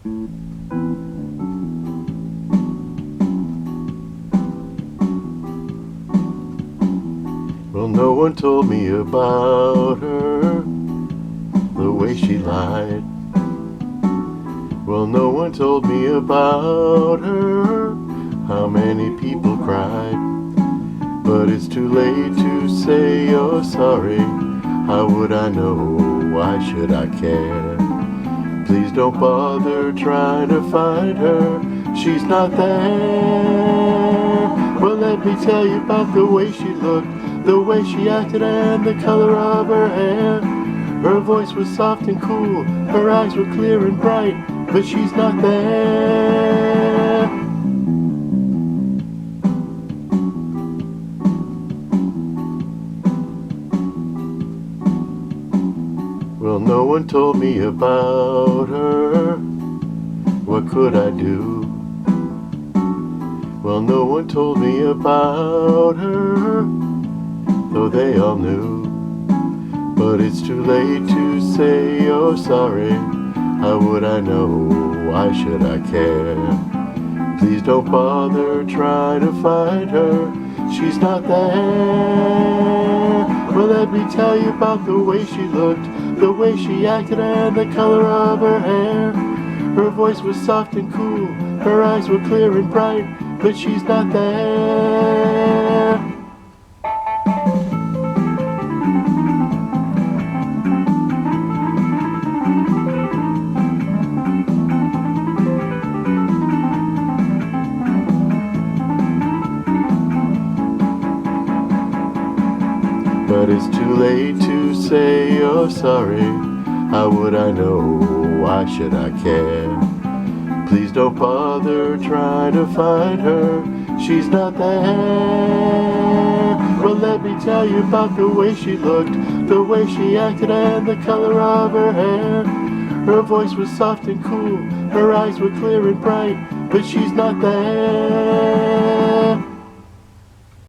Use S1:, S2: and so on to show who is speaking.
S1: Well, no one told me about her, the way she lied. Well, no one told me about her, how many people cried. But it's too late to say you're sorry. How would I know? Why should I care? Please don't bother trying to find her. She's not there. Well, let me tell you about the way she looked, the way she acted, and the color of her hair. Her voice was soft and cool, her eyes were clear and bright, but she's not there. Well, no one told me about her. What could I do? Well, no one told me about her, though they all knew. But it's too late to say you're sorry. How would I know? Why should I care? Please don't bother trying to find her. She's not there. Well, let me tell you about the way she looked, the way she acted, and the color of her hair. Her voice was soft and cool, her eyes were clear and bright, but she's not there. But it's too late to say you're sorry. How would I know? Why should I care? Please don't bother trying to find her. She's not there. Well, let me tell you about the way she looked, the way she acted, and the color of her hair. Her voice was soft and cool, her eyes were clear and bright, but she's not there.